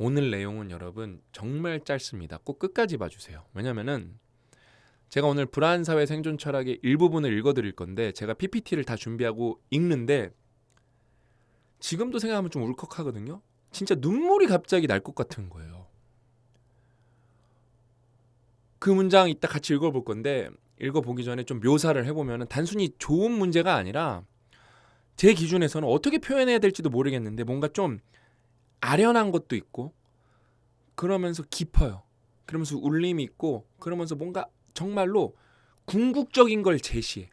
오늘 내용은 여러분 정말 짧습니다. 꼭 끝까지 봐주세요. 왜냐면은 제가 오늘 불안 사회 생존 철학의 일부분을 읽어드릴 건데 제가 PPT를 다 준비하고 읽는데 지금도 생각하면 좀 울컥하거든요. 진짜 눈물이 갑자기 날 것 같은 거예요. 그 문장 이따 같이 읽어볼 건데 읽어보기 전에 좀 묘사를 해보면 단순히 좋은 문제가 아니라 제 기준에서는 어떻게 표현해야 될지도 모르겠는데 뭔가 좀 아련한 것도 있고 그러면서 깊어요. 그러면서 울림이 있고 그러면서 뭔가 정말로 궁극적인 걸 제시해.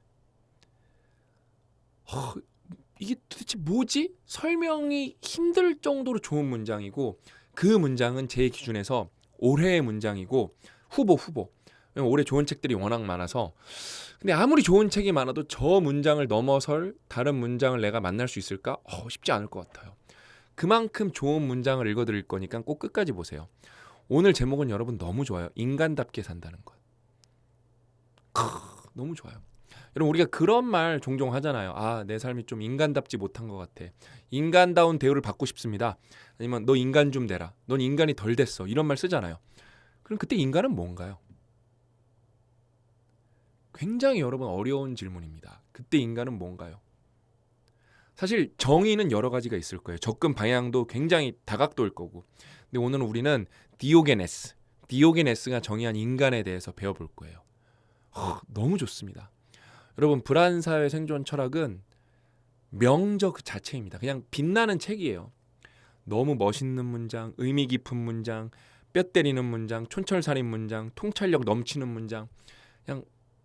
이게 도대체 뭐지? 설명이 힘들 정도로 좋은 문장이고 그 문장은 제 기준에서 올해의 문장이고 후보. 올해 좋은 책들이 워낙 많아서 근데 아무리 좋은 책이 많아도 저 문장을 넘어설 다른 문장을 내가 만날 수 있을까? 쉽지 않을 것 같아요. 그만큼 좋은 문장을 읽어드릴 거니까 꼭 끝까지 보세요. 오늘 제목은 여러분 너무 좋아요. 인간답게 산다는 것. 너무 좋아요. 여러분 우리가 그런 말 종종 하잖아요. 내 삶이 좀 인간답지 못한 것 같아. 인간다운 대우를 받고 싶습니다. 아니면 너 인간 좀 되라. 넌 인간이 덜 됐어. 이런 말 쓰잖아요. 그럼 그때 인간은 뭔가요? 굉장히 여러분 어려운 질문입니다. 그때 인간은 뭔가요? 사실 정의는 여러 가지가 있을 거예요. 접근 방향도 굉장히 다각도일 거고. 근데 오늘은 우리는 디오게네스가 정의한 인간에 대해서 배워볼 거예요. 너무 좋습니다. 여러분 불안사회 생존 철학은 명저 그 자체입니다. 그냥 빛나는 책이에요. 너무 멋있는 문장, 의미 깊은 문장, 뼈 때리는 문장, 촌철살인 문장, 통찰력 넘치는 문장.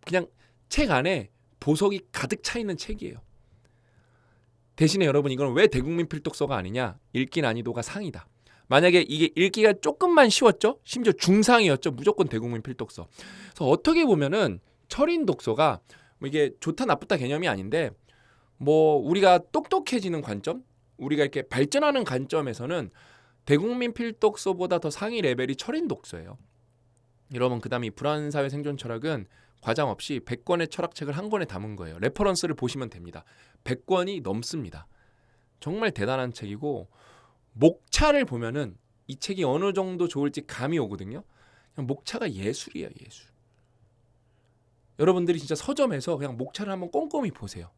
그냥 책 안에 보석이 가득 차 있는 책이에요. 대신에 여러분 이건 왜 대국민 필독서가 아니냐? 읽기 난이도가 상이다. 만약에 이게 읽기가 조금만 쉬웠죠? 심지어 중상이었죠? 무조건 대국민 필독서. 그래서 어떻게 보면은 철인 독서가 이게 좋다 나쁘다 개념이 아닌데 우리가 똑똑해지는 관점, 우리가 이렇게 발전하는 관점에서는 대국민 필독서보다 더 상위 레벨이 철인 독서예요. 여러분 그다음에 불안사회 생존 철학은 과장 없이 100권의 철학책을 한 권에 담은 거예요. 레퍼런스를 보시면 됩니다. 100권이 넘습니다. 정말 대단한 책이고 목차를 보면은 이 책이 어느 정도 좋을지 감이 오거든요. 그냥 목차가 예술이에요, 예술. 여러분들이 진짜 서점에서 그냥 목차를 한번 꼼꼼히 보세요.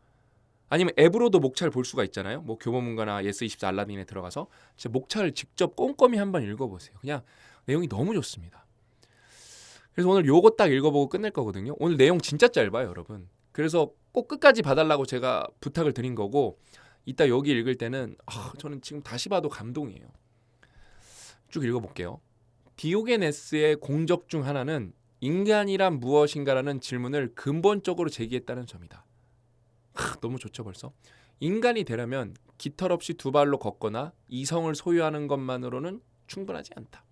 아니면 앱으로도 목차를 볼 수가 있잖아요. 교보문고나 예스24 알라딘에 들어가서 진짜 목차를 직접 꼼꼼히 한번 읽어보세요. 그냥 내용이 너무 좋습니다. 그래서 오늘 요거 딱 읽어보고 끝낼 거거든요. 오늘 내용 진짜 짧아요, 여러분. 그래서 꼭 끝까지 봐달라고 제가 부탁을 드린 거고 이따 여기 읽을 때는 저는 지금 다시 봐도 감동이에요. 쭉 읽어볼게요. 디오게네스의 공적 중 하나는 인간이란 무엇인가라는 질문을 근본적으로 제기했다는 점이다. 너무 좋죠 벌써. 인간이 되려면 깃털 없이 두 발로 걷거나 이성을 소유하는 것만으로는 충분하지 않다.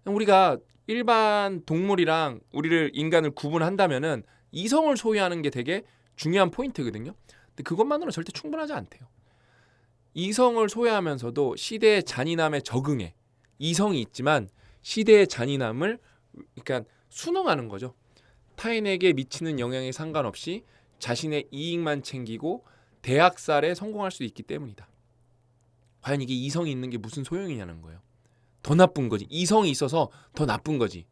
우리가 일반 동물이랑 우리를 인간을 구분한다면은 이성을 소유하는 게 되게 중요한 포인트거든요. 근데 그것만으로 절대 충분하지 않대요. 이성을 소유하면서도 시대의 잔인함에 적응해. 이성이 있지만 시대의 잔인함을 그러니까 순응하는 거죠. 타인에게 미치는 영향에 상관없이 자신의 이익만 챙기고 대학살에 성공할 수 있기 때문이다. 과연 이게 이성이 있는 게 무슨 소용이냐는 거예요. 더 나쁜 거지. 이성이 있어서 더 나쁜 거지.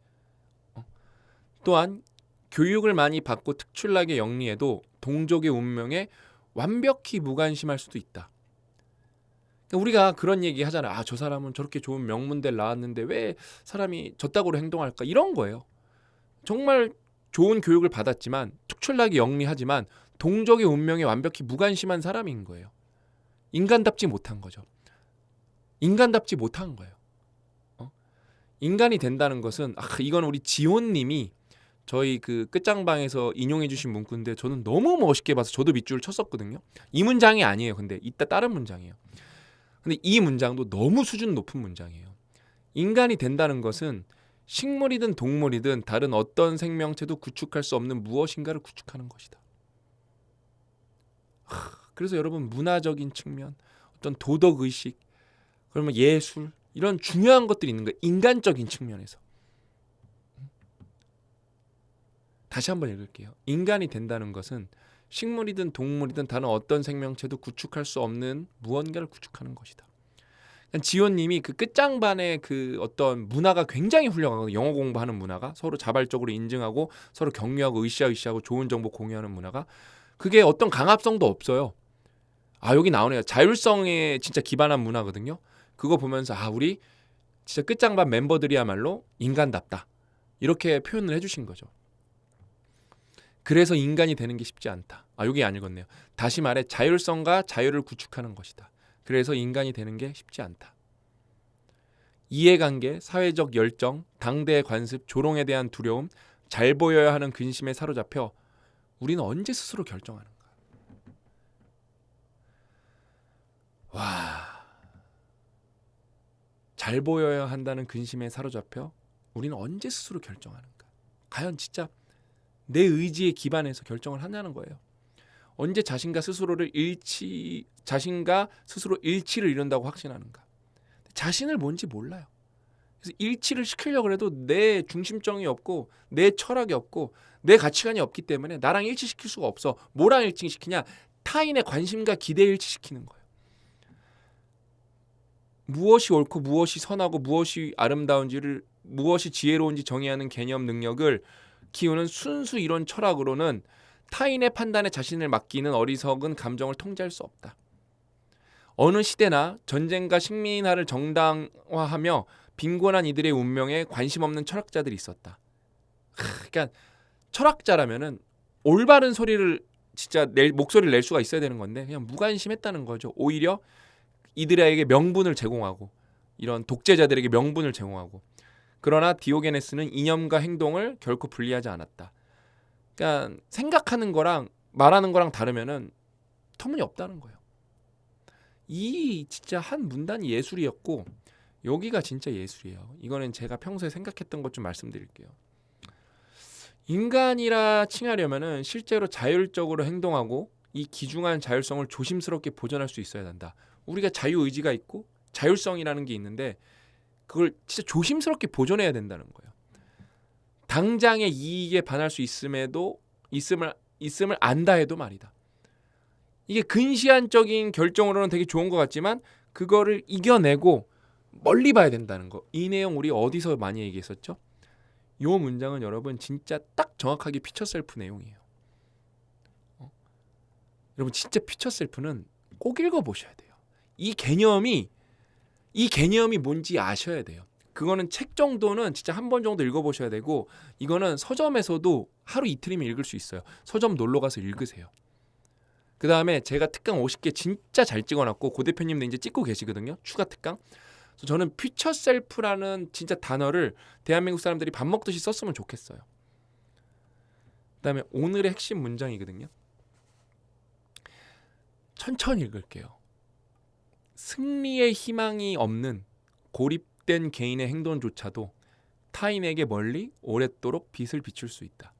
또한 교육을 많이 받고 특출나게 영리해도 동족의 운명에 완벽히 무관심할 수도 있다. 우리가 그런 얘기 하잖아요. 저 사람은 저렇게 좋은 명문대를 나왔는데 왜 사람이 저따구로 행동할까? 이런 거예요. 정말 좋은 교육을 받았지만 특출나게 영리하지만 동족의 운명에 완벽히 무관심한 사람인 거예요. 인간답지 못한 거죠. 인간답지 못한 거예요. 인간이 된다는 것은 이건 우리 지호님이 저희 그 끝장방에서 인용해 주신 문구인데 저는 너무 멋있게 봐서 저도 밑줄을 쳤었거든요. 이 문장이 아니에요. 근데 이따 다른 문장이에요. 근데 이 문장도 너무 수준 높은 문장이에요. 인간이 된다는 것은 식물이든 동물이든 다른 어떤 생명체도 구축할 수 없는 무엇인가를 구축하는 것이다. 그래서 여러분 문화적인 측면, 어떤 도덕의식, 그러면 예술 이런 중요한 것들이 있는 거예요. 인간적인 측면에서. 다시 한번 읽을게요. 인간이 된다는 것은 식물이든 동물이든 다른 어떤 생명체도 구축할 수 없는 무언가를 구축하는 것이다. 지호님이 그 끝장반의 그 어떤 문화가 굉장히 훌륭하거든요. 영어 공부하는 문화가 서로 자발적으로 인증하고 서로 격려하고 으쌰으쌰하고 좋은 정보 공유하는 문화가 그게 어떤 강압성도 없어요. 아 여기 나오네요. 자율성에 진짜 기반한 문화거든요. 그거 보면서 아 우리 진짜 끝장반 멤버들이야말로 인간답다. 이렇게 표현을 해주신 거죠. 그래서 인간이 되는 게 쉽지 않다. 아 여기 안 읽었네요. 다시 말해 자율성과 자유를 구축하는 것이다. 그래서 인간이 되는 게 쉽지 않다. 이해관계, 사회적 열정, 당대의 관습, 조롱에 대한 두려움, 잘 보여야 하는 근심에 사로잡혀 우리는 언제 스스로 결정하는가? 와, 잘 보여야 한다는 근심에 사로잡혀 우리는 언제 스스로 결정하는가? 과연 진짜 내 의지에 기반해서 결정을 하냐는 거예요. 언제 자신과 스스로 일치를 이룬다고 확신하는가? 자신을 뭔지 몰라요. 그래서 일치를 시키려고 해도 내 중심성이 없고 내 철학이 없고 내 가치관이 없기 때문에 나랑 일치시킬 수가 없어. 뭐랑 일치시키냐? 타인의 관심과 기대에 일치시키는 거예요. 무엇이 옳고 무엇이 선하고 무엇이 아름다운지를 무엇이 지혜로운지 정의하는 개념 능력을 키우는 순수 이론 철학으로는 타인의 판단에 자신을 맡기는 어리석은 감정을 통제할 수 없다. 어느 시대나 전쟁과 식민화를 정당화하며 빈곤한 이들의 운명에 관심 없는 철학자들이 있었다. 그러니까 철학자라면은 올바른 소리를 진짜 목소리를 낼 수가 있어야 되는 건데 그냥 무관심했다는 거죠. 오히려 이들에게 명분을 제공하고 이런 독재자들에게 명분을 제공하고 그러나 디오게네스는 이념과 행동을 결코 분리하지 않았다. 그러니까 생각하는 거랑 말하는 거랑 다르면은 터무니없다는 거예요. 이 진짜 한 문단이 예술이었고 여기가 진짜 예술이에요. 이거는 제가 평소에 생각했던 것 좀 말씀드릴게요. 인간이라 칭하려면은 실제로 자율적으로 행동하고 이 귀중한 자율성을 조심스럽게 보존할 수 있어야 된다. 우리가 자유의지가 있고 자율성이라는 게 있는데 그걸 진짜 조심스럽게 보존해야 된다는 거예요. 당장의 이익에 반할 수 있음을 안다 해도 말이다. 이게 근시안적인 결정으로는 되게 좋은 것 같지만 그거를 이겨내고 멀리 봐야 된다는 거. 이 내용 우리 어디서 많이 얘기했었죠? 이 문장은 여러분 진짜 딱 정확하게 피처 셀프 내용이에요. 여러분 진짜 피처 셀프는 꼭 읽어보셔야 돼요. 이 개념이 뭔지 아셔야 돼요. 그거는 책 정도는 진짜 한 번 정도 읽어보셔야 되고 이거는 서점에서도 하루 이틀이면 읽을 수 있어요. 서점 놀러가서 읽으세요. 그 다음에 제가 특강 50개 진짜 잘 찍어놨고 고 대표님도 이제 찍고 계시거든요. 추가 특강. 그래서 저는 퓨처 셀프라는 진짜 단어를 대한민국 사람들이 밥 먹듯이 썼으면 좋겠어요. 그 다음에 오늘의 핵심 문장이거든요. 천천히 읽을게요. 승리의 희망이 없는 고립된 개인의 행동조차도 타인에게 멀리 오랫도록 빛을 비출 수 있다.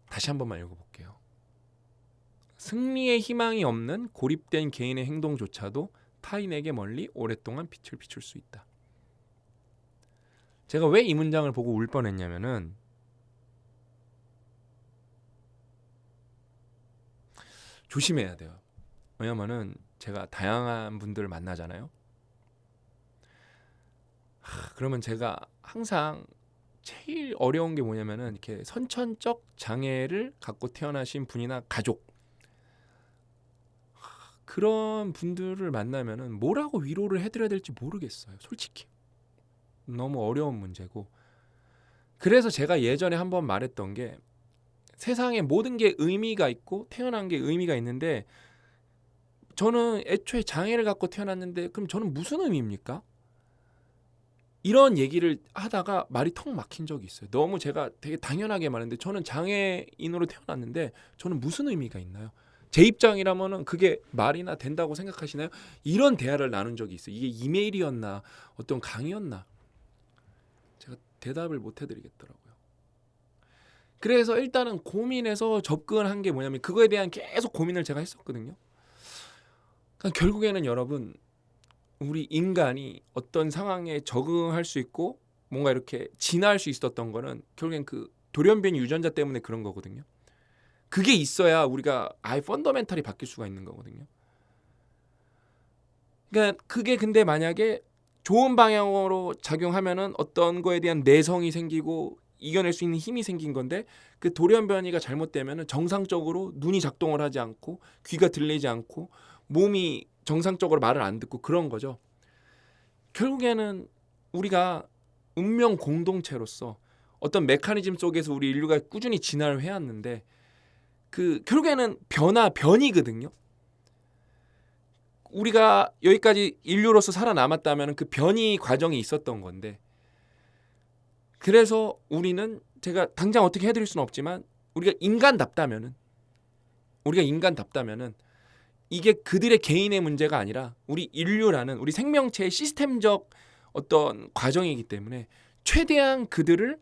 다시 한 번만 읽어볼게요. 승리의 희망이 없는 고립된 개인의 행동조차도 타인에게 멀리 오랫동안 빛을 비출 수 있다. 제가 왜 이 문장을 보고 울 뻔했냐면은 조심해야 돼요. 왜냐면은 제가 다양한 분들을 만나잖아요. 그러면 제가 항상 제일 어려운 게 뭐냐면은 이렇게 선천적 장애를 갖고 태어나신 분이나 가족 그런 분들을 만나면은 뭐라고 위로를 해드려야 될지 모르겠어요. 솔직히 너무 어려운 문제고 그래서 제가 예전에 한번 말했던 게 세상에 모든 게 의미가 있고 태어난 게 의미가 있는데 저는 애초에 장애를 갖고 태어났는데 그럼 저는 무슨 의미입니까? 이런 얘기를 하다가 말이 턱 막힌 적이 있어요. 너무 제가 되게 당연하게 말했는데 저는 장애인으로 태어났는데 저는 무슨 의미가 있나요? 제 입장이라면은 그게 말이나 된다고 생각하시나요? 이런 대화를 나눈 적이 있어요. 이게 이메일이었나 어떤 강의였나 제가 대답을 못 해드리겠더라고요. 그래서 일단은 고민해서 접근한 게 뭐냐면 그거에 대한 계속 고민을 제가 했었거든요. 그러니까 결국에는 여러분 우리 인간이 어떤 상황에 적응할 수 있고 뭔가 이렇게 진화할 수 있었던 거는 결국엔 그 돌연변이 유전자 때문에 그런 거거든요. 그게 있어야 우리가 아예 펀더멘탈이 바뀔 수가 있는 거거든요. 그러니까 그게 근데 만약에 좋은 방향으로 작용하면은 어떤 거에 대한 내성이 생기고 이겨낼 수 있는 힘이 생긴 건데 그 돌연변이가 잘못되면은 정상적으로 눈이 작동을 하지 않고 귀가 들리지 않고 몸이 정상적으로 말을 안 듣고 그런 거죠. 결국에는 우리가 운명 공동체로서 어떤 메커니즘 속에서 우리 인류가 꾸준히 진화를 해왔는데 그 결국에는 변이거든요. 우리가 여기까지 인류로서 살아남았다면 그 변이 과정이 있었던 건데 그래서 우리는 제가 당장 어떻게 해드릴 수는 없지만 우리가 인간답다면은 이게 그들의 개인의 문제가 아니라 우리 인류라는 우리 생명체의 시스템적 어떤 과정이기 때문에 최대한 그들을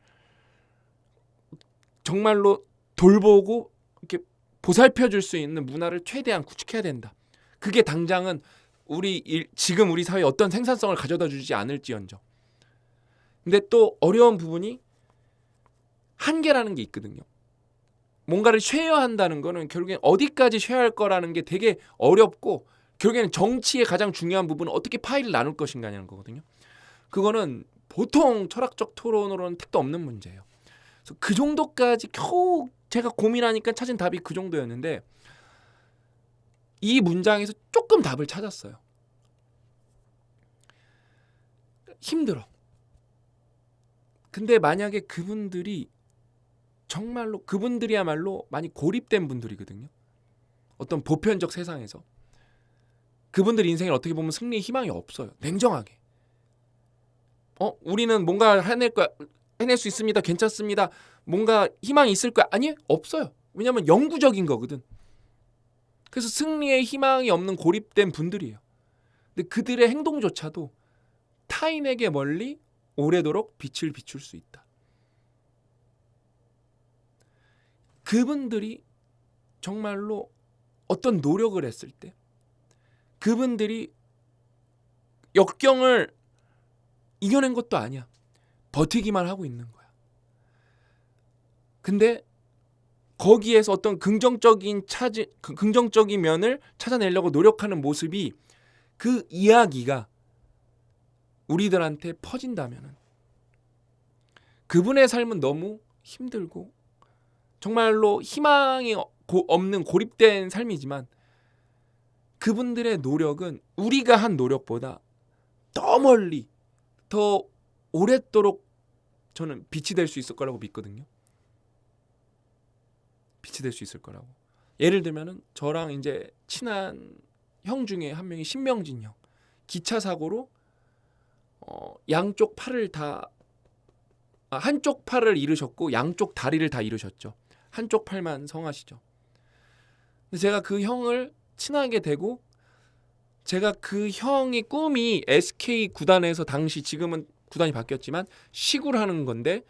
정말로 돌보고 이렇게 보살펴 줄 수 있는 문화를 최대한 구축해야 된다. 그게 당장은 지금 우리 사회에 어떤 생산성을 가져다 주지 않을지언정. 근데 또 어려운 부분이 한계라는 게 있거든요. 뭔가를 쉐어한다는 거는 결국엔 어디까지 쉐어할 거라는 게 되게 어렵고 결국에는 정치의 가장 중요한 부분은 어떻게 파일을 나눌 것인가냐는 거거든요. 그거는 보통 철학적 토론으로는 택도 없는 문제예요. 그래서 그 정도까지 겨우 제가 고민하니까 찾은 답이 그 정도였는데 이 문장에서 조금 답을 찾았어요. 힘들어. 근데 만약에 그분들이야말로 많이 고립된 분들이거든요. 어떤 보편적 세상에서 그분들 인생에 어떻게 보면 승리의 희망이 없어요. 냉정하게. 우리는 뭔가 해낼 수 있습니다. 괜찮습니다. 뭔가 희망이 있을 거야. 아니, 없어요. 왜냐하면 영구적인 거거든. 그래서 승리의 희망이 없는 고립된 분들이에요. 근데 그들의 행동조차도 타인에게 멀리 오래도록 빛을 비출 수 있다. 그분들이 정말로 어떤 노력을 했을 때 그분들이 역경을 이겨낸 것도 아니야. 버티기만 하고 있는 거야. 근데 거기에서 어떤 긍정적인 면을 찾아내려고 노력하는 모습이 그 이야기가 우리들한테 퍼진다면 그분의 삶은 너무 힘들고 정말로 희망이 없는 고립된 삶이지만 그분들의 노력은 우리가 한 노력보다 더 멀리 더 오랫도록 저는 빛이 될 수 있을 거라고 믿거든요. 빛이 될 수 있을 거라고. 예를 들면은 저랑 이제 친한 형 중에 한 명이 신명진 형. 기차 사고로 양쪽 팔을 한쪽 팔을 잃으셨고 양쪽 다리를 다 잃으셨죠. 한쪽 팔만 성하시죠. 근데 제가 그 형을 친하게 되고 제가 그 형의 꿈이 SK 구단에서 당시 지금은 구단이 바뀌었지만 시구를 하는 건데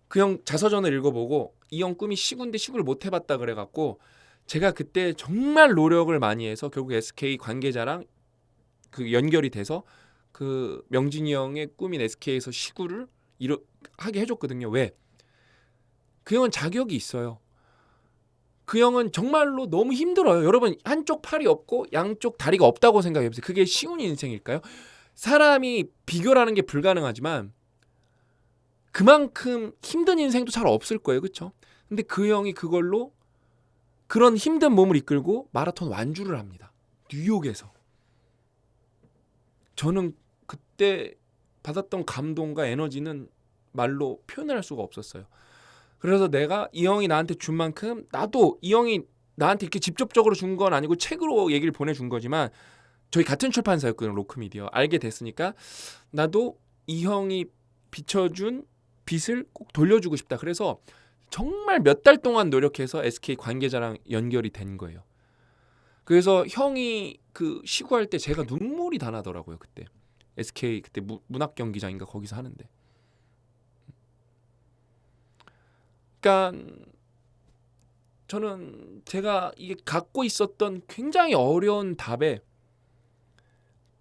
그 형 자서전을 읽어보고 이 형 꿈이 시구인데 시구를 못 해봤다 그래갖고 제가 그때 정말 노력을 많이 해서 결국 SK 관계자랑 그 연결이 돼서 그 명진이 형의 꿈인 SK에서 시구를 하게 해줬거든요. 왜? 그 형은 자격이 있어요. 그 형은 정말로 너무 힘들어요. 여러분 한쪽 팔이 없고 양쪽 다리가 없다고 생각해보세요. 그게 쉬운 인생일까요? 사람이 비교라는 게 불가능하지만 그만큼 힘든 인생도 잘 없을 거예요. 그렇죠? 근데 그 형이 그걸로 그런 힘든 몸을 이끌고 마라톤 완주를 합니다. 뉴욕에서. 저는 그때 받았던 감동과 에너지는 말로 표현할 수가 없었어요. 그래서 내가 이 형이 나한테 준 만큼 나도 이 형이 나한테 이렇게 직접적으로 준 건 아니고 책으로 얘기를 보내준 거지만 저희 같은 출판사였거든요. 로크미디어. 알게 됐으니까 나도 이 형이 비춰준 빛을 꼭 돌려주고 싶다. 그래서 정말 몇 달 동안 노력해서 SK 관계자랑 연결이 된 거예요. 그래서 형이 그 시구할 때 제가 눈물이 다 나더라고요. 그때 SK 그때 문학 경기장인가 거기서 하는데. 그러니까 저는 제가 이게 갖고 있었던 굉장히 어려운 답에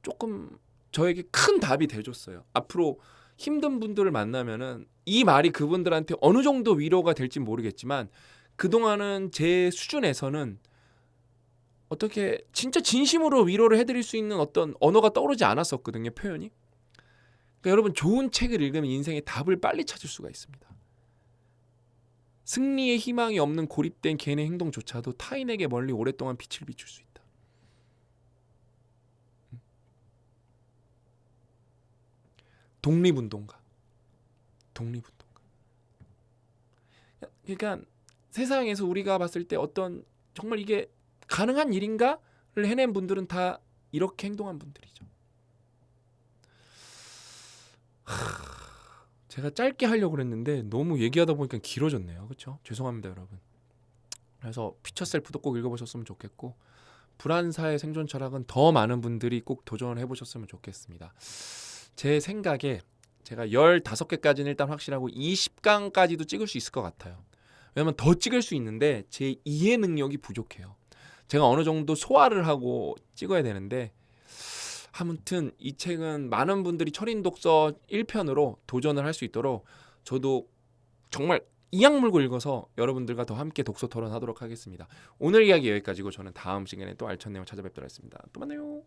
조금 저에게 큰 답이 돼줬어요. 앞으로 힘든 분들을 만나면은 이 말이 그분들한테 어느 정도 위로가 될지 모르겠지만 그동안은 제 수준에서는 어떻게 진짜 진심으로 위로를 해드릴 수 있는 어떤 언어가 떠오르지 않았었거든요. 표현이. 그러니까 여러분 좋은 책을 읽으면 인생의 답을 빨리 찾을 수가 있습니다. 승리의 희망이 없는 고립된 개인의 행동조차도 타인에게 멀리 오랫동안 빛을 비출 수 있다. 독립운동가. 그러니까 세상에서 우리가 봤을 때 어떤 정말 이게 가능한 일인가를 해낸 분들은 다 이렇게 행동한 분들이죠. 제가 짧게 하려고 그랬는데 너무 얘기하다 보니까 길어졌네요. 그렇죠? 죄송합니다, 여러분. 그래서 퓨처 셀프도 꼭 읽어보셨으면 좋겠고 불안사의 생존 철학은 더 많은 분들이 꼭 도전을 해보셨으면 좋겠습니다. 제 생각에 제가 15개까지는 일단 확실하고 20강까지도 찍을 수 있을 것 같아요. 왜냐면 더 찍을 수 있는데 제 이해 능력이 부족해요. 제가 어느 정도 소화를 하고 찍어야 되는데 아무튼 이 책은 많은 분들이 철인 독서 1편으로 도전을 할 수 있도록 저도 정말 이악 물고 읽어서 여러분들과 더 함께 독서 토론하도록 하겠습니다. 오늘 이야기 여기까지고 저는 다음 시간에 또 알찬 내용 찾아뵙도록 하겠습니다. 또 만나요.